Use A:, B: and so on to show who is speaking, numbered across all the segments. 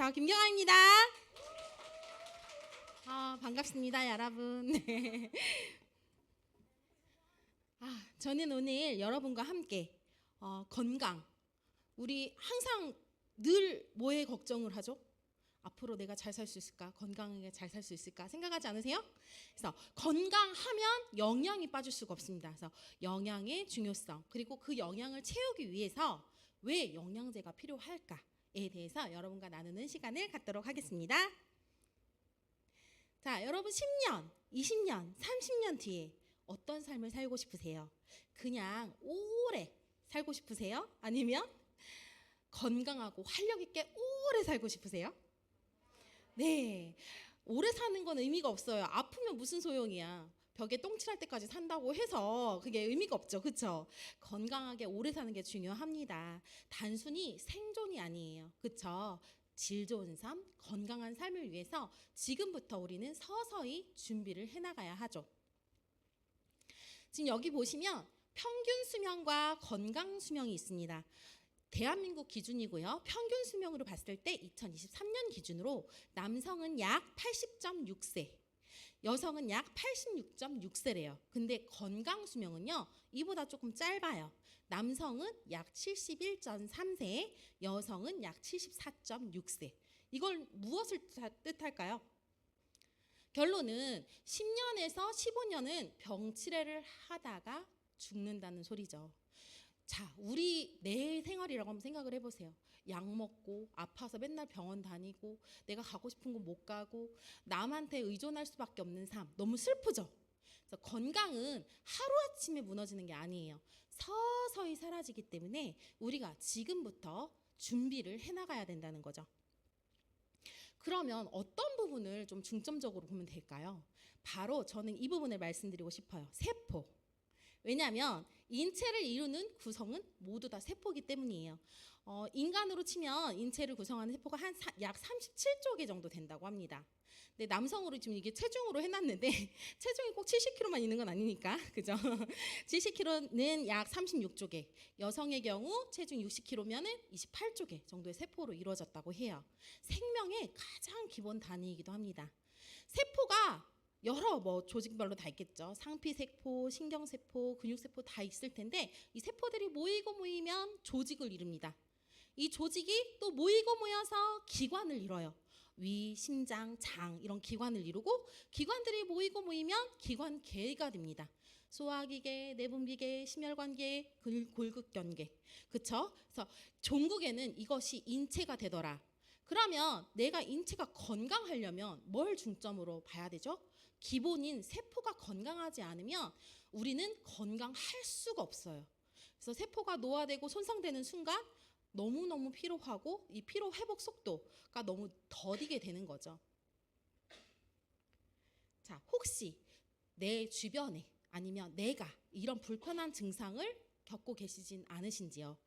A: 안녕하세요. 김경아입니다. 반갑습니다, 여러분. 네. 저는 오늘 여러분과 함께 건강. 우리 항상 늘 뭐에 걱정을 하죠? 앞으로 내가 잘 살 수 있을까? 건강하게 잘 살 수 있을까? 생각하지 않으세요? 그래서 건강하면 영양이 빠질 수가 없습니다. 그래서 영양의 중요성, 그리고 그 영양을 채우기 위해서 왜 영양제가 필요할까에 대해서 여러분과 나누는 시간을 갖도록 하겠습니다. 자, 여러분 10년, 20년, 30년 뒤에 어떤 삶을 살고 싶으세요? 그냥 오래 살고 싶으세요? 아니면 건강하고 활력 있게 오래 살고 싶으세요? 네, 오래 사는 건 의미가 없어요. 아프면 무슨 소용이야. 벽에 똥칠할 때까지 산다고 해서 그게 의미가 없죠. 그렇죠? 건강하게 오래 사는 게 중요합니다. 단순히 생존이 아니에요. 그렇죠? 질 좋은 삶, 건강한 삶을 위해서 지금부터 우리는 서서히 준비를 해나가야 하죠. 지금 여기 보시면 평균 수명과 건강 수명이 있습니다. 대한민국 기준이고요. 평균 수명으로 봤을 때 2023년 기준으로 남성은 약 80.6세, 여성은 약 86.6세래요. 근데 건강 수명은요, 이보다 조금 짧아요. 남성은 약 71.3세, 여성은 약 74.6세. 이걸 무엇을 뜻할까요? 결론은 10년에서 15년은 병치레를 하다가 죽는다는 소리죠. 자, 우리 내 생활이라고 한번 생각을 해보세요. 약 먹고 아파서 맨날 병원 다니고 내가 가고 싶은 곳 못 가고 남한테 의존할 수밖에 없는 삶, 너무 슬프죠? 그래서 건강은 하루아침에 무너지는 게 아니에요. 서서히 사라지기 때문에 우리가 지금부터 준비를 해나가야 된다는 거죠. 그러면 어떤 부분을 좀 중점적으로 보면 될까요? 바로 저는 이 부분을 말씀드리고 싶어요. 세포. 왜냐하면 인체를 이루는 구성은 모두 다 세포이기 때문이에요. 인간으로 치면 인체를 구성하는 세포가 약 37조 개 정도 된다고 합니다. 근데 남성으로 지금 이게 체중으로 해놨는데 체중이 꼭 70kg만 있는 건 아니니까, 그죠? 70kg는 약 36조 개, 여성의 경우 체중 60kg면은 28조 개 정도의 세포로 이루어졌다고 해요. 생명의 가장 기본 단위이기도 합니다. 세포가 여러 조직별로 다 있겠죠. 상피세포, 신경세포, 근육세포 다 있을 텐데 이 세포들이 모이고 모이면 조직을 이룹니다. 이 조직이 또 모이고 모여서 기관을 이뤄요. 위, 심장, 장 이런 기관을 이루고 기관들이 모이고 모이면 기관계가 됩니다. 소화기계, 내분비계, 심혈관계, 골극견계. 그쵸? 그래서 종국에는 이것이 인체가 되더라. 그러면 내가 인체가 건강하려면 뭘 중점으로 봐야 되죠? 기본인 세포가 건강하지 않으면 우리는 건강할 수가 없어요. 그래서 세포가 노화되고 손상되는 순간 너무너무 피로하고 이 피로 회복 속도가 너무 더디게 되는 거죠. 자, 혹시 내 주변에 아니면 내가 이런 불편한 증상을 겪고 계시진 않으신지요?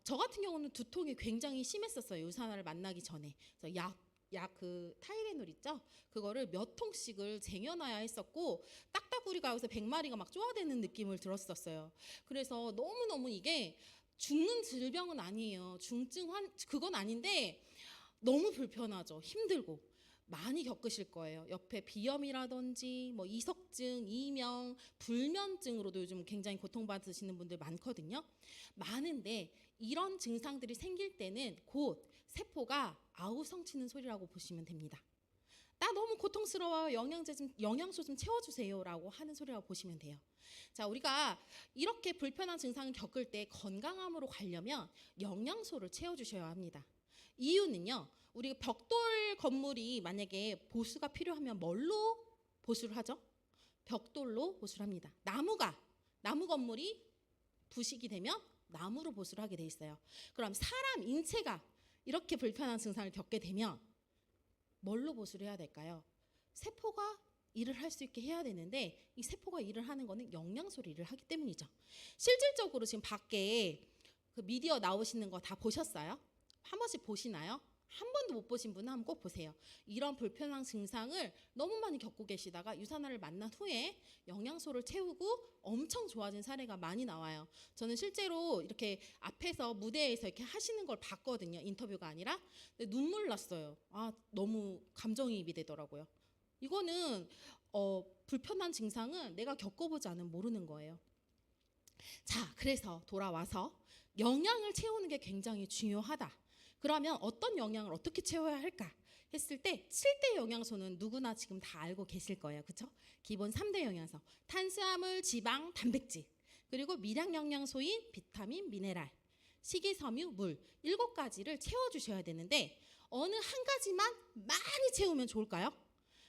A: 저 같은 경우는 두통이 굉장히 심했었어요. 유산화를 만나기 전에. 그래서 그 타이레놀 있죠? 그거를 몇 통씩을 쟁여놔야 했었고 딱따구리가 여기서 100마리가 막 쪼아대는 느낌을 들었었어요. 그래서 너무너무 이게 죽는 질병은 아니에요. 그건 아닌데 너무 불편하죠. 힘들고. 많이 겪으실 거예요. 옆에 비염이라든지 이석증, 이명, 불면증으로도 요즘 굉장히 고통받으시는 분들 많거든요. 많은데 이런 증상들이 생길 때는 곧 세포가 아우성치는 소리라고 보시면 됩니다. 나 너무 고통스러워요. 영양소 좀 채워주세요라고 하는 소리라고 보시면 돼요. 자, 우리가 이렇게 불편한 증상을 겪을 때 건강함으로 가려면 영양소를 채워주셔야 합니다. 이유는요, 우리 벽돌 건물이 만약에 보수가 필요하면 뭘로 보수를 하죠? 벽돌로 보수를 합니다. 나무 건물이 부식이 되면 나무로 보수를 하게 돼 있어요. 그럼 사람 인체가 이렇게 불편한 증상을 겪게 되면 뭘로 보수를 해야 될까요? 세포가 일을 할 수 있게 해야 되는데 이 세포가 일을 하는 거는 영양소로 일을 하기 때문이죠. 실질적으로 지금 밖에 그 미디어 나오시는 거 다 보셨어요? 한 번씩 보시나요? 한 번도 못 보신 분은 한번 꼭 보세요. 이런 불편한 증상을 너무 많이 겪고 계시다가 유산화를 만난 후에 영양소를 채우고 엄청 좋아진 사례가 많이 나와요. 저는 실제로 이렇게 앞에서 무대에서 이렇게 하시는 걸 봤거든요. 인터뷰가 아니라. 근데 눈물 났어요. 너무 감정이입이 되더라고요. 이거는 불편한 증상은 내가 겪어보지 않으면 모르는 거예요. 자, 그래서 돌아와서 영양을 채우는 게 굉장히 중요하다. 그러면 어떤 영양을 어떻게 채워야 할까 했을 때 7대 영양소는 누구나 지금 다 알고 계실 거예요. 그렇죠? 기본 3대 영양소. 탄수화물, 지방, 단백질. 그리고 미량 영양소인 비타민, 미네랄, 식이섬유, 물. 7가지를 채워주셔야 되는데 어느 한 가지만 많이 채우면 좋을까요?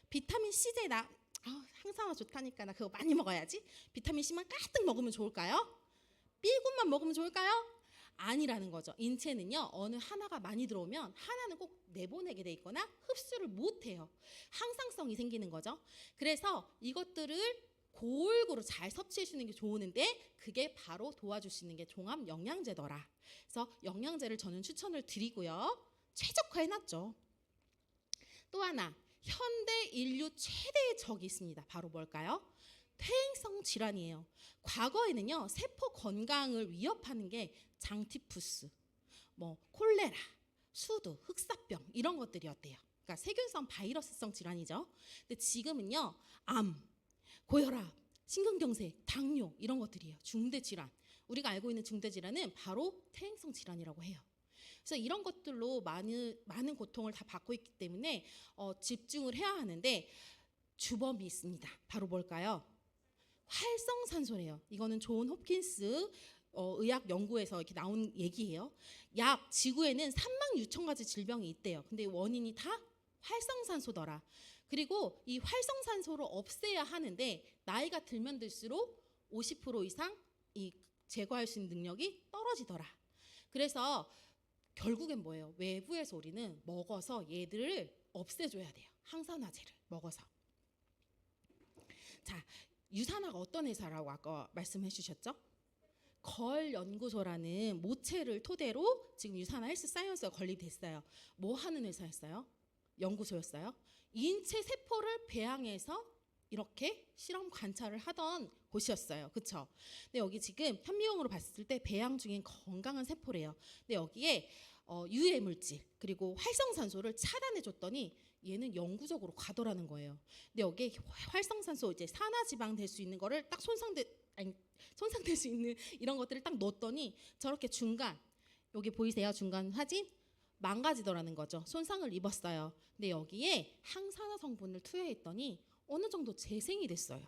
A: 비타민 C제 나 항산화 좋다니까 나 그거 많이 먹어야지. 비타민 C만 가득 먹으면 좋을까요? B군만 먹으면 좋을까요? 아니라는 거죠. 인체는요, 어느 하나가 많이 들어오면 하나는 꼭 내보내게 돼 있거나 흡수를 못해요. 항상성이 생기는 거죠. 그래서 이것들을 골고루 잘 섭취해 주는 게 좋은데 그게 바로 도와줄 수 있는 게 종합 영양제더라. 그래서 영양제를 저는 추천을 드리고요. 최적화해놨죠. 또 하나, 현대 인류 최대의 적이 있습니다. 바로 뭘까요? 퇴행성 질환이에요. 과거에는요, 세포 건강을 위협하는 게 장티푸스, 콜레라, 수두, 흑사병 이런 것들이었대요. 그러니까 세균성 바이러스성 질환이죠. 근데 지금은요, 암, 고혈압, 심근경색, 당뇨 이런 것들이에요. 중대 질환. 우리가 알고 있는 중대 질환은 바로 퇴행성 질환이라고 해요. 그래서 이런 것들로 많은 고통을 다 받고 있기 때문에 집중을 해야 하는데 주범이 있습니다. 바로 뭘까요? 활성산소래요. 이거는 존 홉킨스 의학 연구에서 이렇게 나온 얘기예요. 약 지구에는 36,000가지 질병이 있대요. 근데 원인이 다 활성산소더라. 그리고 이 활성산소를 없애야 하는데 나이가 들면 들수록 50% 이상 이 제거할 수 있는 능력이 떨어지더라. 그래서 결국엔 뭐예요? 외부에서 우리는 먹어서 얘들을 없애줘야 돼요. 항산화제를 먹어서. 자, 유산화가 어떤 회사라고 아까 말씀해 주셨죠? 걸 연구소라는 모체를 토대로 지금 유산화 헬스 사이언스가 건립됐어요. 뭐 하는 회사였어요? 연구소였어요. 인체 세포를 배양해서 이렇게 실험 관찰을 하던 곳이었어요. 그렇죠? 근데 여기 지금 현미경으로 봤을 때 배양 중인 건강한 세포래요. 근데 여기에 유해 물질 그리고 활성산소를 차단해 줬더니 얘는 영구적으로 가더라는 거예요. 근데 여기에 활성산소 이제 산화지방 될 수 있는 거를 딱 손상될 수 있는 이런 것들을 딱 넣었더니 저렇게 중간 여기 보이세요? 중간 사진 망가지더라는 거죠. 손상을 입었어요. 근데 여기에 항산화 성분을 투여했더니 어느 정도 재생이 됐어요.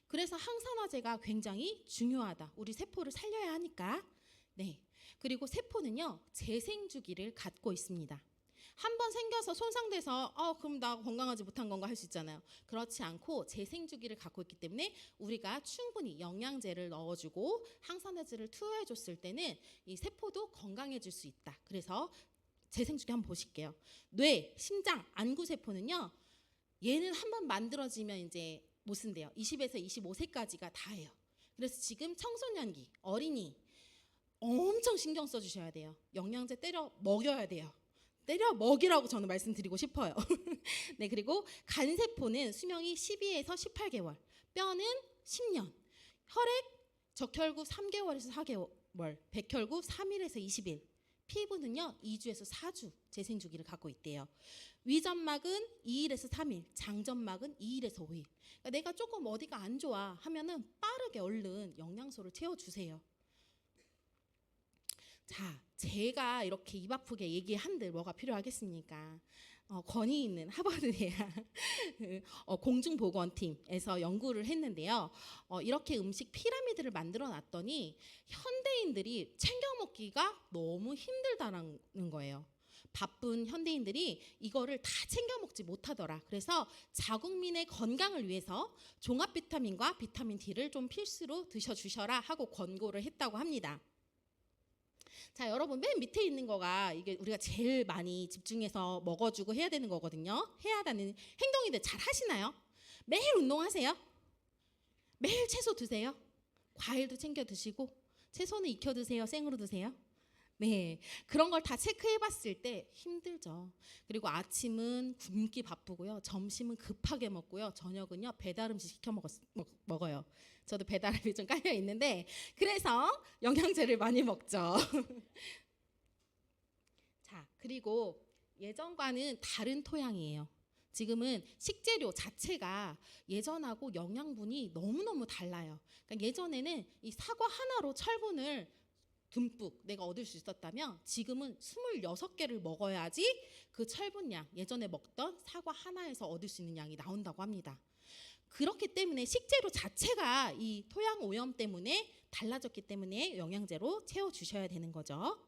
A: 그래서 항산화제가 굉장히 중요하다. 우리 세포를 살려야 하니까. 네. 그리고 세포는요, 재생 주기를 갖고 있습니다. 한 번 생겨서 손상돼서 그럼 나 건강하지 못한 건가 할 수 있잖아요. 그렇지 않고 재생 주기를 갖고 있기 때문에 우리가 충분히 영양제를 넣어주고 항산화제를 투여해줬을 때는 이 세포도 건강해질 수 있다. 그래서 재생 주기 한번 보실게요. 뇌, 심장, 안구 세포는요, 얘는 한번 만들어지면 이제 못 쓴대요. 20에서 25세까지가 다예요. 그래서 지금 청소년기, 어린이 엄청 신경 써주셔야 돼요. 영양제 때려 먹여야 돼요. 때려 먹이라고 저는 말씀드리고 싶어요. 네, 그리고 간세포는 수명이 12에서 18개월, 뼈는 10년, 혈액, 적혈구 3개월에서 4개월, 백혈구 3일에서 20일, 피부는요 2주에서 4주 재생 주기를 갖고 있대요. 위점막은 2일에서 3일, 장점막은 2일에서 5일. 그러니까 내가 조금 어디가 안 좋아 하면은 빠르게 얼른 영양소를 채워주세요. 자, 제가 이렇게 입 아프게 얘기한들 뭐가 필요하겠습니까? 권위 있는 하버드 대학 공중보건팀에서 연구를 했는데요. 이렇게 음식 피라미드를 만들어 놨더니 현대인들이 챙겨 먹기가 너무 힘들다는 거예요. 바쁜 현대인들이 이거를 다 챙겨 먹지 못하더라. 그래서 자국민의 건강을 위해서 종합 비타민과 비타민 D를 좀 필수로 드셔주셔라 하고 권고를 했다고 합니다. 자, 여러분 맨 밑에 있는 거가 이게 우리가 제일 많이 집중해서 먹어주고 해야 되는 거거든요. 해야 하는 행동이들 잘 하시나요? 매일 운동하세요? 매일 채소 드세요? 과일도 챙겨 드시고 채소는 익혀 드세요? 생으로 드세요? 네, 그런 걸 다 체크해봤을 때 힘들죠. 그리고 아침은 굶기 바쁘고요. 점심은 급하게 먹고요. 저녁은요 배달 음식 시켜 먹어요. 저도 배달앱이 좀 깔려 있는데 그래서 영양제를 많이 먹죠. 자, 그리고 예전과는 다른 토양이에요. 지금은 식재료 자체가 예전하고 영양분이 너무너무 달라요. 그러니까 예전에는 이 사과 하나로 철분을 듬뿍 내가 얻을 수 있었다면 지금은 26개를 먹어야지 그 철분량, 예전에 먹던 사과 하나에서 얻을 수 있는 양이 나온다고 합니다. 그렇기 때문에 식재료 자체가 이 토양 오염 때문에 달라졌기 때문에 영양제로 채워주셔야 되는 거죠.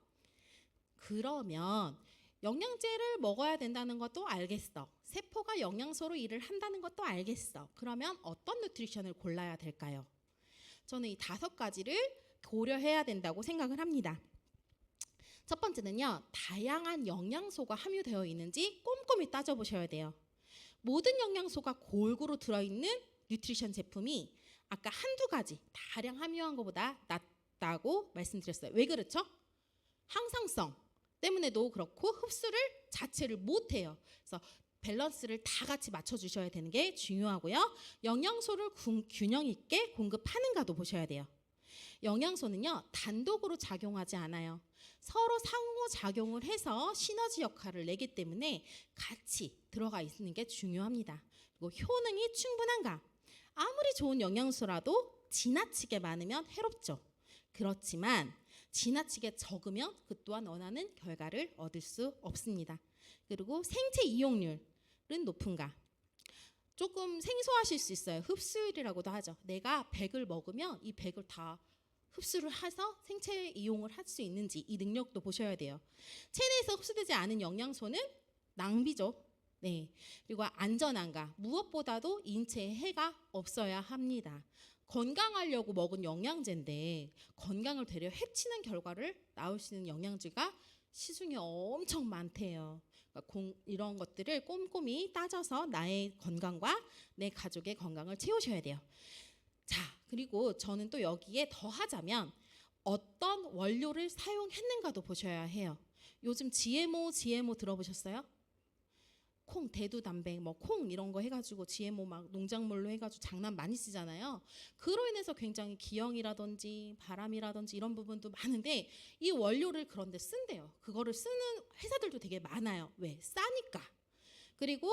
A: 그러면 영양제를 먹어야 된다는 것도 알겠어. 세포가 영양소로 일을 한다는 것도 알겠어. 그러면 어떤 누트리션을 골라야 될까요? 저는 이 5가지를 고려해야 된다고 생각을 합니다. 첫 번째는요, 다양한 영양소가 함유되어 있는지 꼼꼼히 따져보셔야 돼요. 모든 영양소가 골고루 들어있는 뉴트리션 제품이 아까 한두 가지 다량 함유한 것보다 낫다고 말씀드렸어요. 왜 그렇죠? 항상성 때문에도 그렇고 흡수를 자체를 못해요. 그래서 밸런스를 다 같이 맞춰주셔야 되는 게 중요하고요. 영양소를 균형 있게 공급하는가도 보셔야 돼요. 영양소는요 단독으로 작용하지 않아요. 서로 상호작용을 해서 시너지 역할을 내기 때문에 같이 들어가 있는 게 중요합니다. 그리고 효능이 충분한가? 아무리 좋은 영양소라도 지나치게 많으면 해롭죠. 그렇지만 지나치게 적으면 그 또한 원하는 결과를 얻을 수 없습니다. 그리고 생체 이용률은 높은가? 조금 생소하실 수 있어요. 흡수율이라고도 하죠. 내가 100을 먹으면 이 100을 다 흡수를 해서 생체 이용을 할 수 있는지 이 능력도 보셔야 돼요. 체내에서 흡수되지 않은 영양소는 낭비죠. 네. 그리고 안전한가? 무엇보다도 인체에 해가 없어야 합니다. 건강하려고 먹은 영양제인데 건강을 되려 해치는 결과를 낳을 수 있는 영양제가 시중에 엄청 많대요. 그러니까 이런 것들을 꼼꼼히 따져서 나의 건강과 내 가족의 건강을 채우셔야 돼요. 자, 그리고 저는 또 여기에 더 하자면 어떤 원료를 사용했는가도 보셔야 해요. 요즘 GMO 들어보셨어요? 콩, 대두단백, 뭐 콩 이런 거 해가지고 GMO 막 농작물로 해가지고 장난 많이 쓰잖아요. 그로 인해서 굉장히 기형이라든지 바람이라든지 이런 부분도 많은데 이 원료를 그런데 쓴대요. 그거를 쓰는 회사들도 되게 많아요. 왜? 싸니까. 그리고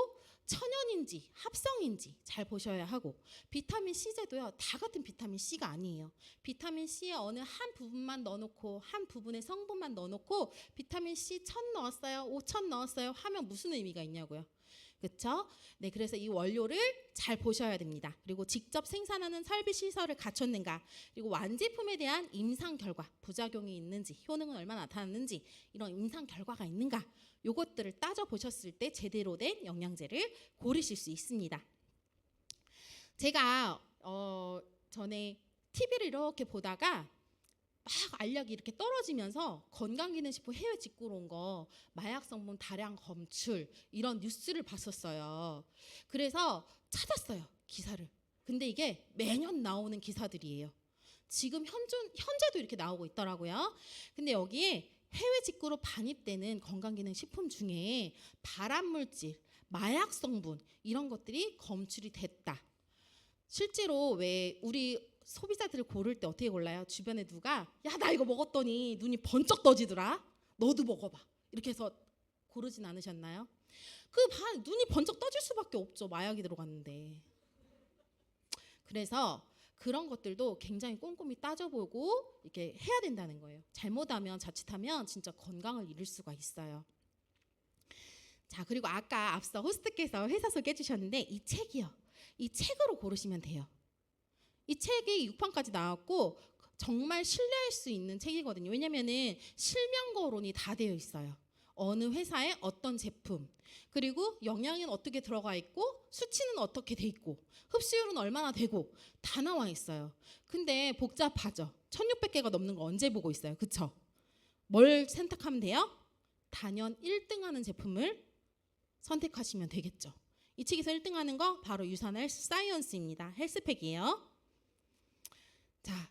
A: 천연인지 합성인지 잘 보셔야 하고 비타민 C제도요 다 같은 비타민 C가 아니에요. 비타민 C의 어느 한 부분만 넣어놓고 한 부분의 성분만 넣어놓고 비타민 C 1000 넣었어요 5000 넣었어요 하면 무슨 의미가 있냐고요. 그렇죠? 네, 그래서 이 원료를 잘 보셔야 됩니다. 그리고 직접 생산하는 설비 시설을 갖췄는가, 그리고 완제품에 대한 임상 결과, 부작용이 있는지, 효능은 얼마나 나타났는지 이런 임상 결과가 있는가, 요것들을 따져 보셨을 때 제대로 된 영양제를 고르실 수 있습니다. 제가 전에 TV를 이렇게 보다가 막 알약이 이렇게 떨어지면서 건강기능식품 해외 직구로 온 거 마약 성분 다량 검출 이런 뉴스를 봤었어요. 그래서 찾았어요, 기사를. 근데 이게 매년 나오는 기사들이에요. 지금 현재도 이렇게 나오고 있더라고요. 근데 여기에 해외 직구로 반입되는 건강기능식품 중에 발암물질, 마약 성분 이런 것들이 검출이 됐다. 실제로 왜 우리 소비자들을 고를 때 어떻게 골라요? 주변에 누가 야, 나 이거 먹었더니 눈이 번쩍 떠지더라. 너도 먹어봐. 이렇게 해서 고르진 않으셨나요? 눈이 번쩍 떠질 수밖에 없죠. 마약이 들어갔는데. 그래서 그런 것들도 굉장히 꼼꼼히 따져보고 이렇게 해야 된다는 거예요. 잘못하면 자칫하면 진짜 건강을 잃을 수가 있어요. 자, 그리고 아까 앞서 호스트께서 회사 소개해 주셨는데 이 책이요. 이 책으로 고르시면 돼요. 이 책이 6판까지 나왔고 정말 신뢰할 수 있는 책이거든요. 왜냐면은 실명거론이 다 되어 있어요. 어느 회사에 어떤 제품, 그리고 영양은 어떻게 들어가 있고 수치는 어떻게 돼 있고 흡수율은 얼마나 되고 다 나와 있어요. 근데 복잡하죠. 1600개가 넘는 거 언제 보고 있어요. 그쵸? 뭘 선택하면 돼요? 단연 1등하는 제품을 선택하시면 되겠죠. 이 책에서 1등하는 거 바로 유산헬스 사이언스입니다. 헬스팩이에요. 자,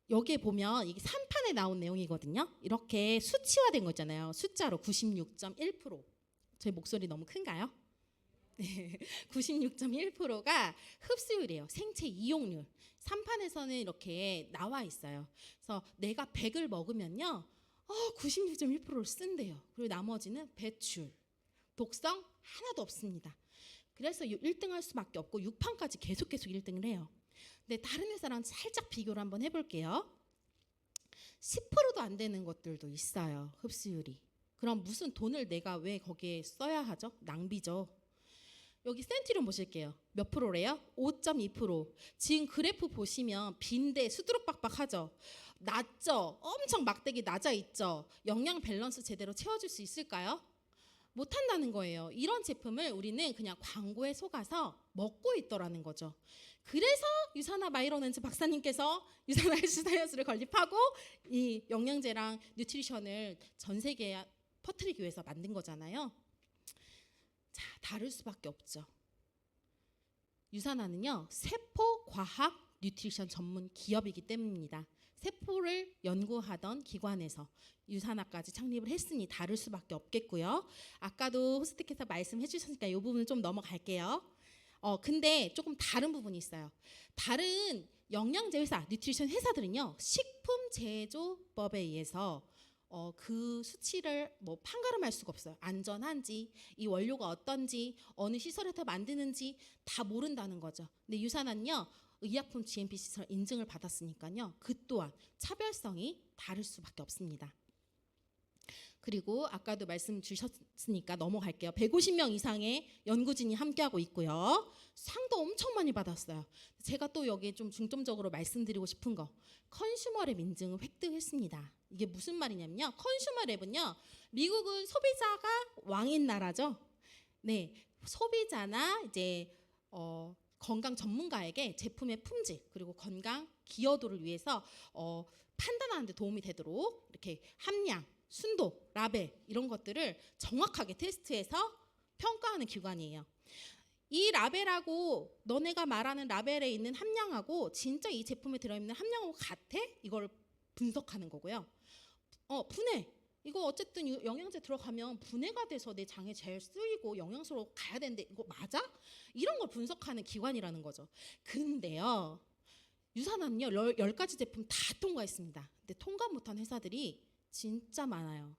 A: 여기에 보면 이게 3판에 나온 내용이거든요. 이렇게 수치화된 거 있잖아요. 숫자로 96.1%. 제 목소리 너무 큰가요? 네, 96.1%가 흡수율이에요. 생체 이용률. 3판에서는 이렇게 나와 있어요. 그래서 내가 100을 먹으면요, 96.1%를 쓴대요. 그리고 나머지는 배출, 독성 하나도 없습니다. 그래서 1등 할 수밖에 없고 6판까지 계속 1등을 해요. 근데 다른 회사랑 살짝 비교를 한번 해볼게요. 10%도 안 되는 것들도 있어요. 흡수율이. 그럼 무슨 돈을 내가 왜 거기에 써야 하죠? 낭비죠. 여기 센티룸 보실게요. 몇 프로래요? 5.2%. 지금 그래프 보시면 빈대 수두룩박박하죠. 낮죠? 엄청 막대기 낮아 있죠. 영양 밸런스 제대로 채워줄 수 있을까요? 못한다는 거예요. 이런 제품을 우리는 그냥 광고에 속아서 먹고 있더라는 거죠. 그래서 유산화 마이로렌즈 박사님께서 유산화 헬스 사이언스를 건립하고 이 영양제랑 뉴트리션을 전 세계에 퍼뜨리기 위해서 만든 거잖아요. 자, 다를 수밖에 없죠. 유산화는요, 세포과학 뉴트리션 전문 기업이기 때문입니다. 세포를 연구하던 기관에서 유산화까지 창립을 했으니 다를 수밖에 없겠고요. 아까도 호스트께서 말씀해 주셨으니까 이 부분을 좀 넘어갈게요. 근데 조금 다른 부분이 있어요. 다른 영양제 회사, 뉴트리션 회사들은요, 식품 제조법에 의해서 그 수치를 뭐 판가름할 수가 없어요. 안전한지, 이 원료가 어떤지, 어느 시설에서 만드는지 다 모른다는 거죠. 근데 유산화는요, 의약품 GMP 시설 인증을 받았으니까요, 그 또한 차별성이 다를 수밖에 없습니다. 그리고 아까도 말씀 주셨으니까 넘어갈게요. 150명 이상의 연구진이 함께하고 있고요. 상도 엄청 많이 받았어요. 제가 또 여기에 좀 중점적으로 말씀드리고 싶은 거, 컨슈머랩 인증을 획득했습니다. 이게 무슨 말이냐면요, 컨슈머랩은요, 미국은 소비자가 왕인 나라죠. 네, 소비자나 이제 건강 전문가에게 제품의 품질 그리고 건강 기여도를 위해서 판단하는 데 도움이 되도록 이렇게 함량, 순도, 라벨 이런 것들을 정확하게 테스트해서 평가하는 기관이에요. 이 라벨하고 너네가 말하는 라벨에 있는 함량하고 진짜 이 제품에 들어있는 함량하고 같아? 이걸 분석하는 거고요. 분해. 이거 어쨌든 영양제 들어가면 분해가 돼서 내 장에 잘 쓰이고 영양소로 가야 되는데 이거 맞아? 이런 걸 분석하는 기관이라는 거죠. 근데요, 유산화는요, 10가지 제품 다 통과했습니다. 근데 통과 못한 회사들이 진짜 많아요.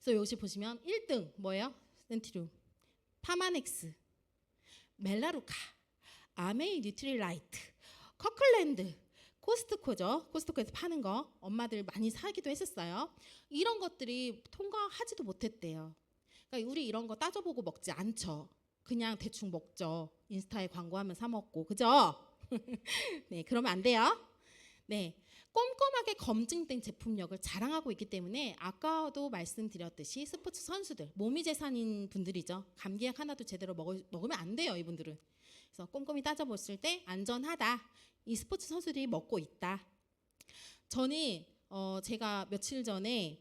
A: 그래서 여기 보시면 1등 뭐예요? 센티룸, 파마넥스, 멜라루카, 아메이 뉴트리라이트, 커클랜드, 코스트코죠. 코스트코에서 파는 거 엄마들 많이 사기도 했었어요. 이런 것들이 통과하지도 못했대요. 그러니까 우리 이런 거 따져보고 먹지 않죠. 그냥 대충 먹죠. 인스타에 광고하면 사 먹고, 그죠? 네, 그러면 안 돼요. 네, 꼼꼼하게 검증된 제품력을 자랑하고 있기 때문에 아까도 말씀드렸듯이 스포츠 선수들, 몸이 재산인 분들이죠. 감기약 하나도 제대로 먹으면 안 돼요, 이분들은. 그래서 꼼꼼히 따져봤을 때 안전하다. 이 스포츠 선수들이 먹고 있다. 저는 제가 며칠 전에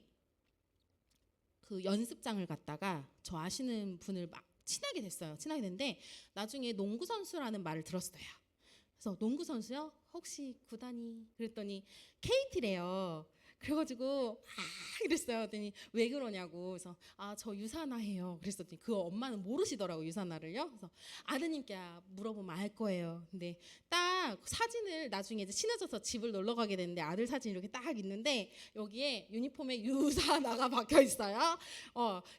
A: 그 연습장을 갔다가 저 아시는 분을 막 친하게 됐어요. 친하게 됐는데 나중에 농구 선수라는 말을 들었어요. 그래서 농구 선수요? 혹시 구단이? 그랬더니 KT래요. 그래가지고 이랬어요. 그랬더니 왜 그러냐고. 그래서 저 유산화해요. 그랬더니 그 엄마는 모르시더라고, 유산화를요. 그래서 아드님께 물어보면 알 거예요. 근데 딱 사진을 나중에 이제 친해져서 집을 놀러 가게 됐는데 아들 사진이 이렇게 딱 있는데 여기에 유니폼에 유산화가 박혀 있어요.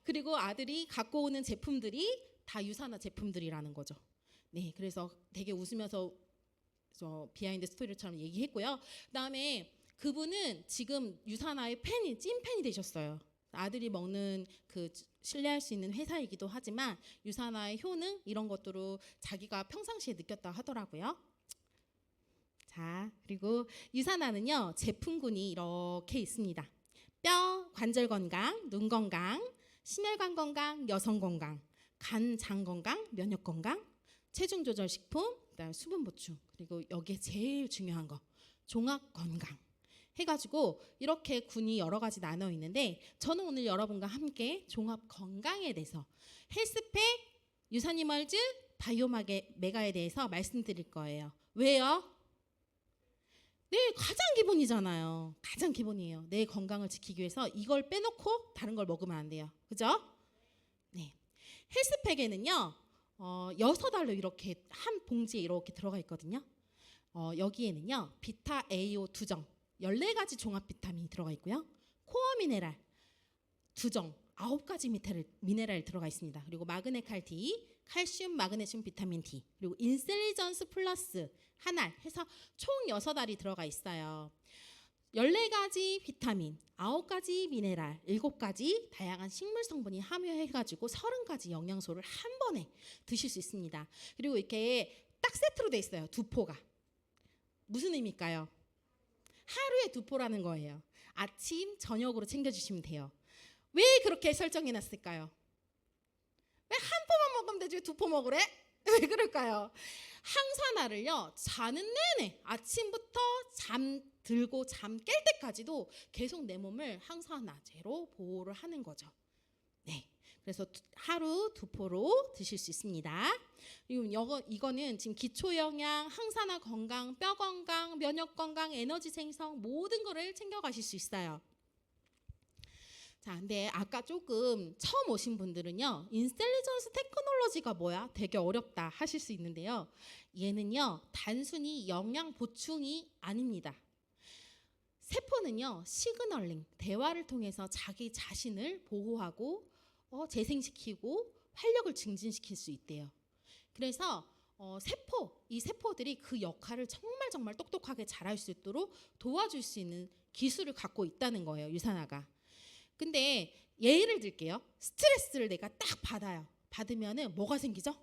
A: 그리고 아들이 갖고 오는 제품들이 다 유산화 제품들이라는 거죠. 네, 그래서 되게 웃으면서 비하인드 스토리처럼 얘기했고요. 그다음에 그분은 지금 유산화의 찐팬이 되셨어요. 아들이 먹는 그 신뢰할 수 있는 회사이기도 하지만 유산화의 효능 이런 것들로 자기가 평상시에 느꼈다 하더라고요. 자, 그리고 유산화는요, 제품군이 이렇게 있습니다. 뼈, 관절 건강, 눈 건강, 심혈관 건강, 여성 건강, 간, 장 건강, 면역 건강, 체중 조절 식품, 그다음 수분 보충, 그리고 여기에 제일 중요한 거 종합 건강 해가지고 이렇게 군이 여러 가지 나눠 있는데 저는 오늘 여러분과 함께 종합 건강에 대해서 헬스팩, 유산이멀즈, 바이오메가에 대해서 말씀드릴 거예요. 왜요? 네, 가장 기본이잖아요. 가장 기본이에요. 내 건강을 지키기 위해서 이걸 빼놓고 다른 걸 먹으면 안 돼요. 그죠? 네. 헬스팩에는요, 6알로 이렇게 한 봉지에 이렇게 들어가 있거든요. 여기에는요, 비타 AO 두정 14가지 종합 비타민이 들어가 있고요. 코어 미네랄 두정 9가지 미네랄 들어가 있습니다. 그리고 마그네칼 D, 칼슘, 마그네슘, 비타민 D, 그리고 인셀리전스 플러스 한알 해서 총 6알이 들어가 있어요. 14가지 비타민, 9가지 미네랄, 7가지 다양한 식물 성분이 함유해가지고 30가지 영양소를 한 번에 드실 수 있습니다. 그리고 이렇게 딱 세트로 돼 있어요. 두 포가. 무슨 의미일까요? 하루에 2포라는 거예요. 아침, 저녁으로 챙겨주시면 돼요. 왜 그렇게 설정해놨을까요? 왜 한 포만 먹으면 되지 왜 2포 먹으래? 왜 그럴까요? 항산화를요, 자는 내내 아침부터 잠들고 잠 깰 때까지도 계속 내 몸을 항산화제로 보호를 하는 거죠. 네, 그래서 하루 2포로 드실 수 있습니다. 그리고 이거는 지금 기초 영양, 항산화 건강, 뼈 건강, 면역 건강, 에너지 생성 모든 거를 챙겨 가실 수 있어요. 자, 근데 아까 조금 처음 오신 분들은요, 인텔리전스 테크놀로지가 뭐야? 되게 어렵다 하실 수 있는데요. 얘는요, 단순히 영양 보충이 아닙니다. 세포는요, 시그널링, 대화를 통해서 자기 자신을 보호하고 재생시키고 활력을 증진시킬 수 있대요. 그래서 이 세포들이 그 역할을 정말 똑똑하게 잘할 수 있도록 도와줄 수 있는 기술을 갖고 있다는 거예요, 유산화가. 근데 예를 들게요. 스트레스를 내가 딱 받으면은 뭐가 생기죠?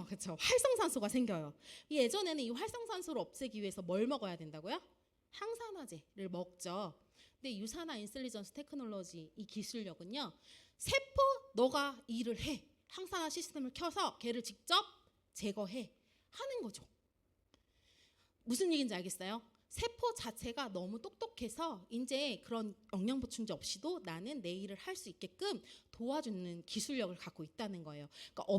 A: 그렇죠. 활성산소가 생겨요. 예전에는 이 활성산소를 없애기 위해서 뭘 먹어야 된다고요? 항산화제를 먹죠. 근데 유산화 인텔리전스 테크놀로지 이 기술력은요, 세포 너가 일을 해. 항산화 시스템을 켜서 걔를 직접 제거해 하는 거죠. 무슨 얘기인지 알겠어요? 세포 자체가 너무 똑똑해서 이제 그런 영양 보충제 없이도 나는 내 일을 할 수 있게끔 도와주는 기술력을 갖고 있다는 거예요. 그러니까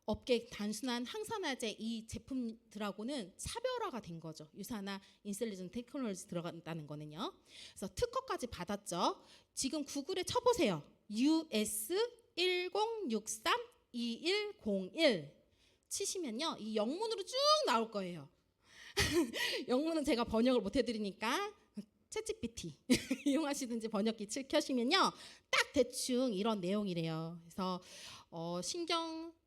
A: 업계 단순한 항산화제 이 제품들하고는 차별화가 된 거죠. 유산화 인텔리전스 테크놀로지 들어간다는 거는요. 그래서 특허까지 받았죠. 지금 구글에 쳐보세요. US 1063-2101 치시면요, 이 영문으로 쭉 나올 거예요. 영문은 제가 번역을 못 해드리니까 챗GPT 이용하시든지 번역기 켜시면요, 딱 대충 이런 내용이래요. 그래서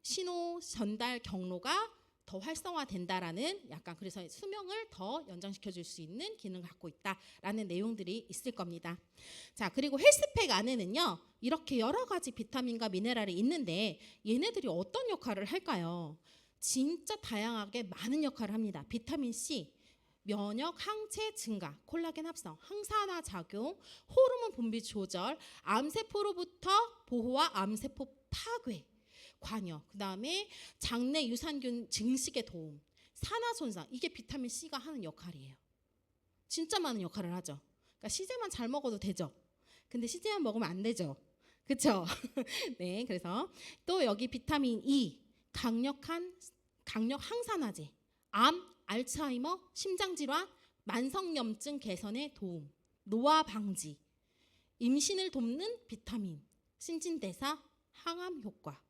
A: 신호 전달 경로가 더 활성화된다라는, 약간 그래서 수명을 더 연장시켜 줄 수 있는 기능을 갖고 있다라는 내용들이 있을 겁니다. 자, 그리고 헬스팩 안에는요, 이렇게 여러 가지 비타민과 미네랄이 있는데 얘네들이 어떤 역할을 할까요? 진짜 다양하게 많은 역할을 합니다. 비타민 C, 면역 항체 증가, 콜라겐 합성, 항산화 작용, 호르몬 분비 조절, 암세포로부터 보호와 암세포 파괴, 관여, 그 다음에 장내 유산균 증식에 도움, 산화 손상, 이게 비타민 C가 하는 역할이에요. 진짜 많은 역할을 하죠. 그러니까 CJ만 잘 먹어도 되죠. 근데 CJ만 먹으면 안 되죠. 그렇죠? 네, 그래서 또 여기 비타민 E, 강력 항산화제, 암, 알츠하이머, 심장질환, 만성염증 개선에 도움, 노화 방지, 임신을 돕는 비타민, 신진대사, 항암 효과.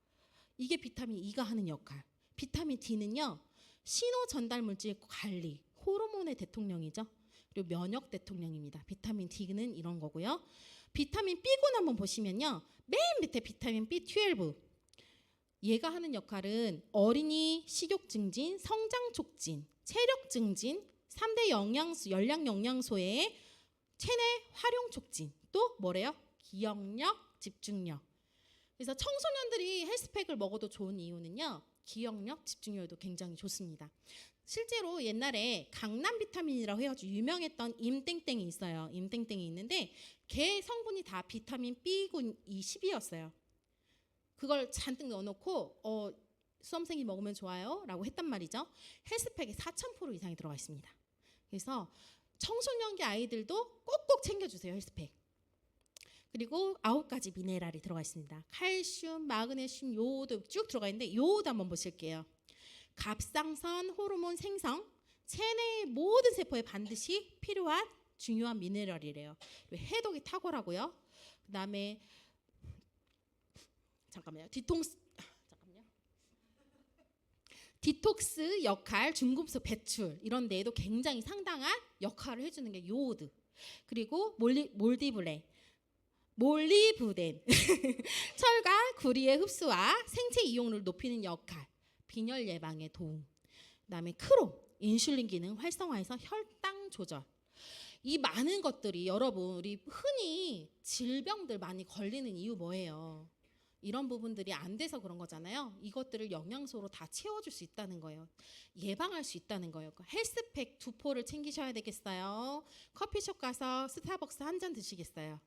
A: 이게 비타민 E가 하는 역할. 비타민 D는요, 신호 전달 물질 관리, 호르몬의 대통령이죠. 그리고 면역 대통령입니다. 비타민 D는 이런 거고요. 비타민 B군 한번 보시면요, 맨 밑에 비타민 B12, 얘가 하는 역할은 어린이 식욕 증진, 성장 촉진, 체력 증진, 3대 열량 영양소의 체내 활용 촉진, 또 뭐래요? 기억력, 집중력. 그래서 청소년들이 헬스팩을 먹어도 좋은 이유는요, 기억력, 집중력도 굉장히 좋습니다. 실제로 옛날에 강남 비타민이라고 해가지고 유명했던 임땡땡이 있어요. 임땡땡이 있는데 걔 성분이 다 비타민 B군 10이었어요. 그걸 잔뜩 넣어놓고 수험생이 먹으면 좋아요 라고 했단 말이죠. 헬스팩에 4,000% 이상이 들어가 있습니다. 그래서 청소년기 아이들도 꼭꼭 챙겨주세요, 헬스팩. 그리고 9가지 미네랄이 들어가 있습니다. 칼슘, 마그네슘, 요오드 쭉 들어가 있는데 요오드 한번 보실게요. 갑상선 호르몬 생성, 체내의 모든 세포에 반드시 필요한 중요한 미네랄이래요. 해독이 탁월하고요. 그다음에 잠깐만요. 디톡스 역할, 중금속 배출 이런 데에도 굉장히 상당한 역할을 해주는 게 요오드. 그리고 몰리브덴 철과 구리의 흡수와 생체 이용률을 높이는 역할, 빈혈 예방에 도움. 그다음에 크롬, 인슐린 기능 활성화해서 혈당 조절. 이 많은 것들이 여러분 우리 흔히 질병들 많이 걸리는 이유 뭐예요? 이런 부분들이 안 돼서 그런 거잖아요. 이것들을 영양소로 다 채워줄 수 있다는 거예요. 예방할 수 있다는 거예요. 헬스팩 2포를 챙기셔야 되겠어요. 커피숍 가서 스타벅스 한 잔 드시겠어요?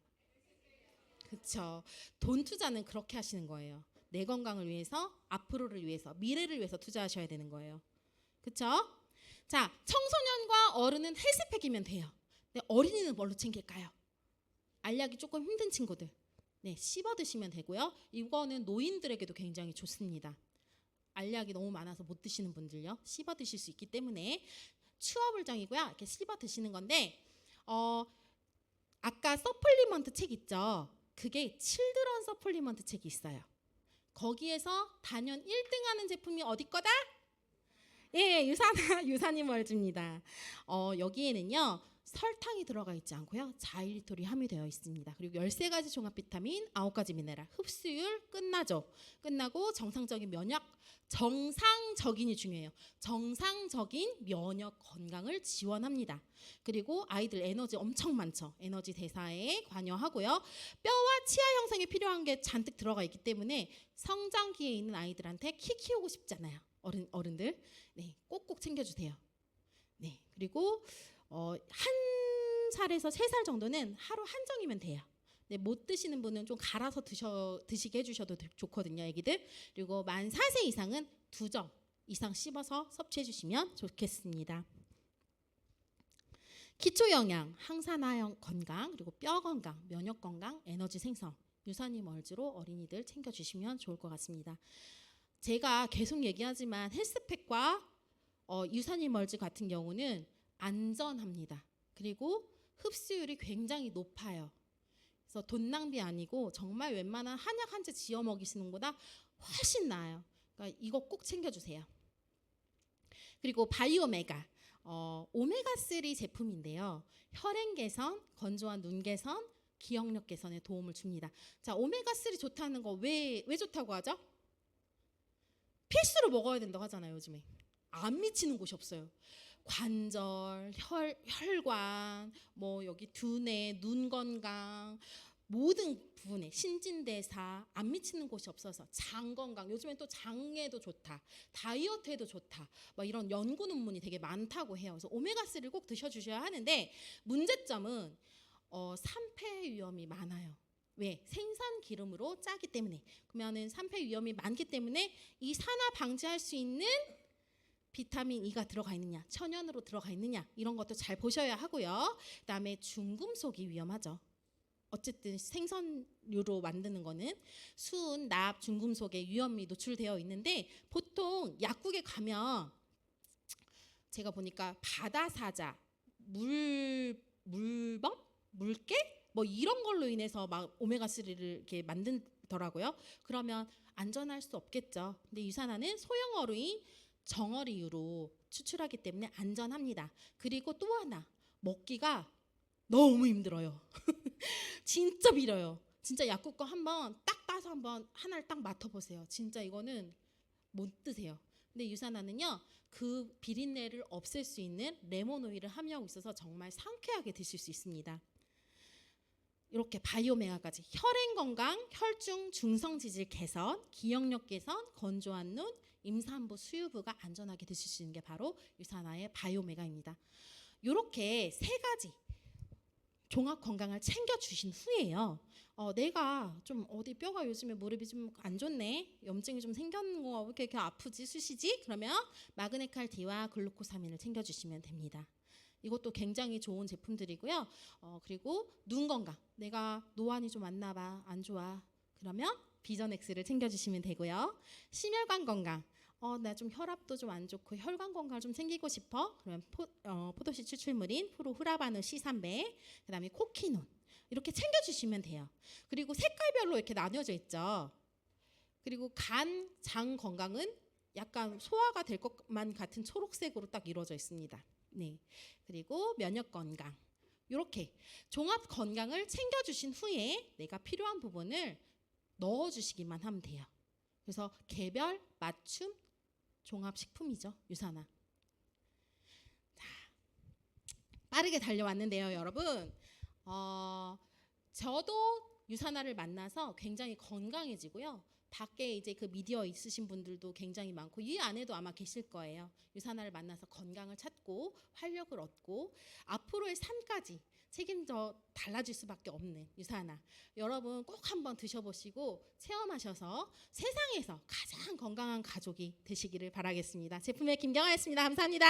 A: 그렇죠. 돈 투자는 그렇게 하시는 거예요. 내 건강을 위해서, 앞으로를 위해서, 미래를 위해서 투자하셔야 되는 거예요. 그렇죠? 자, 청소년과 어른은 헬스팩이면 돼요. 근데 어린이는 뭘로 챙길까요? 알약이 조금 힘든 친구들. 네, 씹어 드시면 되고요. 이거는 노인들에게도 굉장히 좋습니다. 알약이 너무 많아서 못 드시는 분들요. 씹어 드실 수 있기 때문에 추어물정이고요. 이렇게 씹어 드시는 건데 아까 서플리먼트 책 있죠? 그게 칠드런 서플리먼트 책이 있어요. 거기에서 단연 1등 하는 제품이 어디 거다? 예, 유사니멀즈입니다. 여기에는요. 설탕이 들어가 있지 않고요. 자일리톨이 함유되어 있습니다. 그리고 13가지 종합 비타민, 9가지 미네랄, 흡수율 끝나고 정상적인이 중요해요. 정상적인 면역 건강을 지원합니다. 그리고 아이들 에너지 엄청 많죠. 에너지 대사에 관여하고요. 뼈와 치아 형성에 필요한 게 잔뜩 들어가 있기 때문에 성장기에 있는 아이들한테 키 키우고 싶잖아요. 어른들. 네, 꼭꼭 챙겨주세요. 네, 그리고 1살에서 3살 정도는 하루 한 정이면 돼요. 네, 못 드시는 분은 좀 갈아서 드시게 해주셔도 좋거든요, 애기들. 그리고 만 4세 이상은 2정 이상 씹어서 섭취해 주시면 좋겠습니다. 기초 영양, 항산화 건강, 그리고 뼈 건강, 면역 건강, 에너지 생성, 유사니멀즈로 어린이들 챙겨주시면 좋을 것 같습니다. 제가 계속 얘기하지만 헬스팩과 유사니멀즈 같은 경우는 안전합니다. 그리고 흡수율이 굉장히 높아요. 그래서 돈 낭비 아니고 정말 웬만한 한약 한 제 지어 먹이시는 것보다 훨씬 나아요. 그러니까 이거 꼭 챙겨주세요. 그리고 바이오메가, 오메가3 제품인데요. 혈행 개선, 건조한 눈 개선, 기억력 개선에 도움을 줍니다. 자, 오메가3 좋다는 거 왜 좋다고 하죠? 필수로 먹어야 된다고 하잖아요, 요즘에. 안 미치는 곳이 없어요. 관절, 혈관, 여기 두뇌, 눈 건강, 모든 부분에 신진대사 안 미치는 곳이 없어서 장 건강, 요즘엔 또 장에도 좋다, 다이어트에도 좋다, 이런 연구 논문이 되게 많다고 해요. 그래서 오메가3를 꼭 드셔주셔야 하는데 문제점은 산패 위험이 많아요. 왜? 생선 기름으로 짜기 때문에. 그러면은 산패 위험이 많기 때문에 이 산화 방지할 수 있는 비타민 E가 들어가 있느냐, 천연으로 들어가 있느냐, 이런 것도 잘 보셔야 하고요. 그다음에 중금속이 위험하죠. 어쨌든 생선류로 만드는 거는 순, 납, 중금속의 위험이 노출되어 있는데 보통 약국에 가면 제가 보니까 바다사자, 물범, 물개 이런 걸로 인해서 막 오메가3를 이렇게 만들더라고요. 그러면 안전할 수 없겠죠. 근데 유산화는 소형 어류인 정어리유로 추출하기 때문에 안전합니다. 그리고 또 하나, 먹기가 너무 힘들어요. 진짜 비려요. 진짜 약국 거 한번 딱 따서 한번 하나를 딱 맡아보세요. 진짜 이거는 못 드세요. 근데 유산화는요, 그 비린내를 없앨 수 있는 레몬 오일을 함유하고 있어서 정말 상쾌하게 드실 수 있습니다. 이렇게 바이오메가까지 혈행 건강, 혈중 중성 지질 개선, 기억력 개선, 건조한 눈, 임산부 수유부가 안전하게 드실 수 있는 게 바로 유산화의 바이오메가입니다. 이렇게 3가지 종합 건강을 챙겨주신 후에요. 내가 좀 어디 뼈가 요즘에 무릎이 좀 안 좋네, 염증이 좀 생겼는 거, 왜 이렇게 아프지, 쑤시지? 그러면 마그네칼 D와 글루코사민을 챙겨주시면 됩니다. 이것도 굉장히 좋은 제품들이고요. 그리고 눈 건강, 내가 노안이 좀 왔나 봐, 안 좋아, 그러면 비전엑스를 챙겨주시면 되고요. 심혈관 건강, 나 좀 혈압도 좀 안 좋고 혈관 건강 좀 챙기고 싶어. 그러면 포도씨 추출물인 프루후라바누 C300, 그다음에 코키논 이렇게 챙겨주시면 돼요. 그리고 색깔별로 이렇게 나뉘어져 있죠. 그리고 간, 장 건강은 약간 소화가 될 것만 같은 초록색으로 딱 이루어져 있습니다. 네. 그리고 면역 건강. 이렇게 종합 건강을 챙겨주신 후에 내가 필요한 부분을 넣어주시기만 하면 돼요. 그래서 개별 맞춤 종합식품이죠. 유산화. 자, 빠르게 달려왔는데요, 여러분. 저도 유산화를 만나서 굉장히 건강해지고요. 밖에 이제 그 미디어 있으신 분들도 굉장히 많고 이 안에도 아마 계실 거예요. 유산화를 만나서 건강을 찾고 활력을 얻고 앞으로의 삶까지 책임져 달라질 수밖에 없는 유산화. 여러분 꼭 한번 드셔보시고 체험하셔서 세상에서 가장 건강한 가족이 되시기를 바라겠습니다. 제품의 김경아였습니다. 감사합니다.